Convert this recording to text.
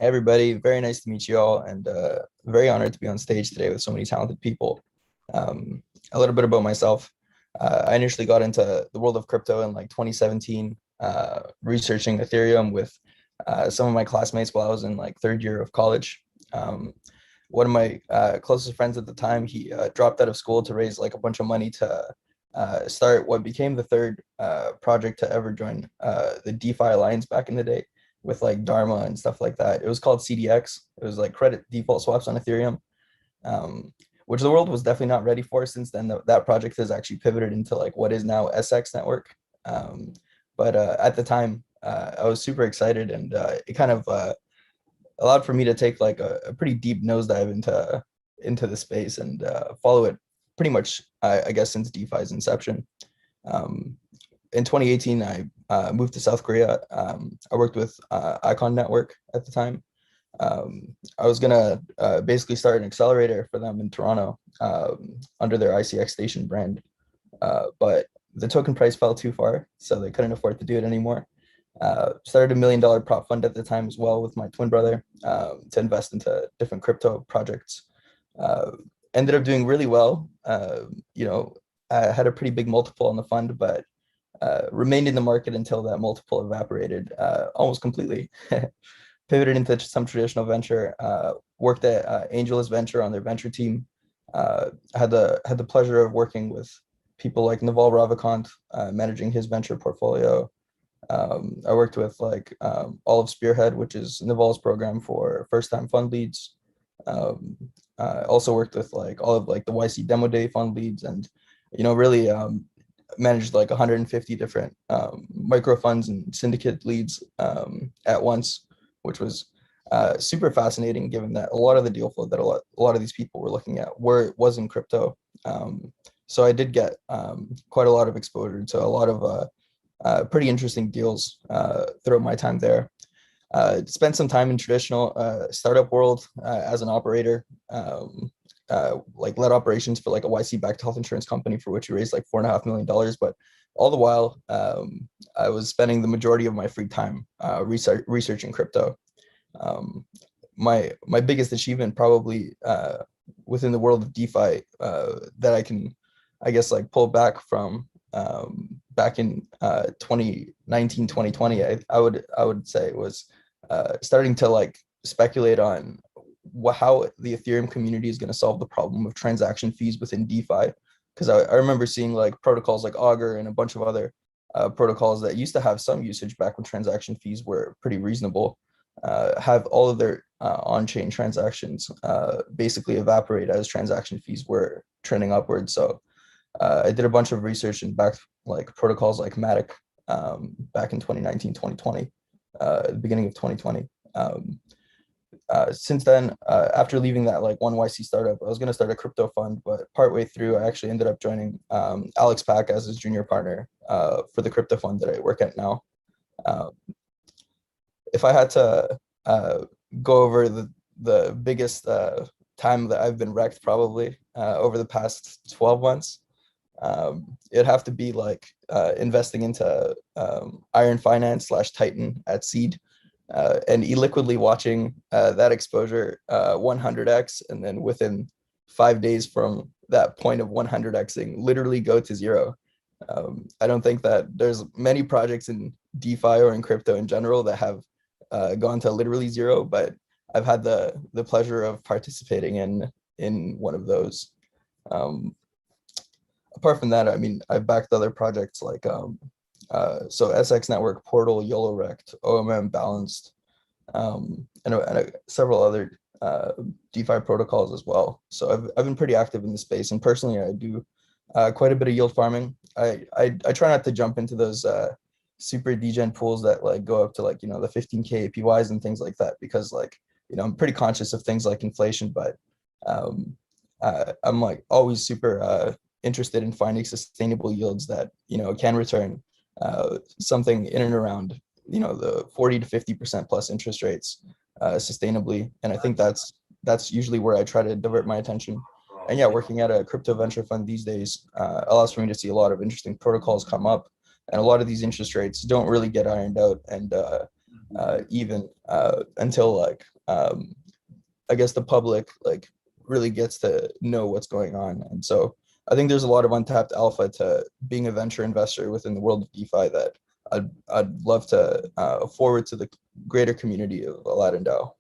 Hey everybody, very nice to meet you all, and very honored to be on stage today with so many talented people. A little bit about myself. I initially got into the world of crypto in like 2017, researching Ethereum with some of my classmates while I was in like third year of college. Um, One of my closest friends at the time, he dropped out of school to raise like a bunch of money to start what became the third project to ever join the DeFi Alliance back in the day with like Dharma and stuff like that. It was called CDX. It was like credit default swaps on Ethereum, um, which the world was definitely not ready for. Since then, that project has actually pivoted into like what is now SX network. But at the time, I was super excited, and it kind of allowed for me to take like a pretty deep nosedive into the space and follow it pretty much, I guess, since DeFi's inception. Um, in 2018, I moved to South Korea. I worked with Icon Network at the time. I was gonna basically start an accelerator for them in Toronto under their ICX Station brand, but the token price fell too far, so they couldn't afford to do it anymore. Started $1 million prop fund at the time as well with my twin brother to invest into different crypto projects. Uh, Ended up doing really well. I had a pretty big multiple on the fund, but remained in the market until that multiple evaporated almost completely. Pivoted into some traditional venture. Worked at AngelList Venture on their venture team. Had the pleasure of working with people like Naval Ravikant, managing his venture portfolio. I worked with like all of Spearhead, which is Naval's program for first-time fund leads. Um, I also worked with like all of like the YC demo day fund leads, and really managed like 150 different micro funds and syndicate leads at once, which was super fascinating given that a lot of the deal flow that a lot of these people were looking at was in crypto. So I did get quite a lot of exposure to a lot of pretty interesting deals throughout my time there. Spent some time in traditional startup world as an operator. Like led operations for like a YC-backed health insurance company for which we raised like $4.5 million. But all the while, I was spending the majority of my free time researching crypto. My biggest achievement probably within the world of DeFi that I can, I guess, like pull back from back in 2019, 2020, I would say was starting to like speculate on how the Ethereum community is going to solve the problem of transaction fees within DeFi. Because I remember seeing like protocols like Augur and a bunch of other protocols that used to have some usage back when transaction fees were pretty reasonable, have all of their on-chain transactions basically evaporate as transaction fees were trending upwards. So I did a bunch of research and back like protocols like Matic back in 2019, 2020, the beginning of 2020. Since then, after leaving that like one YC startup, I was going to start a crypto fund, but partway through, I actually ended up joining Alex Pack as his junior partner for the crypto fund that I work at now. Uh, if I had to go over the biggest time that I've been wrecked probably over the past 12 months, it'd have to be like investing into Iron Finance / Titan at seed, and illiquidly watching that exposure 100x, and then within 5 days from that point of 100xing, literally go to zero. I don't think that there's many projects in DeFi or in crypto in general that have gone to literally zero, but I've had the pleasure of participating in one of those. Apart from that, I mean, I've backed other projects like so SX Network, Portal, YOLO Rect, OMM Balanced, and several other DeFi protocols as well. So I've been pretty active in the space, and personally, I do quite a bit of yield farming. I try not to jump into those super degen pools that like go up to like the 15K APYs and things like that, because like I'm pretty conscious of things like inflation, but I'm like always super interested in finding sustainable yields that can return something in and around the 40 to 50% plus interest rates sustainably. And I think that's usually where I try to divert my attention. And yeah, working at a crypto venture fund these days allows for me to see a lot of interesting protocols come up, and a lot of these interest rates don't really get ironed out, and even until like I guess the public like really gets to know what's going on. And so I think there's a lot of untapped alpha to being a venture investor within the world of DeFi that I'd love to forward to the greater community of Aladdin DAO.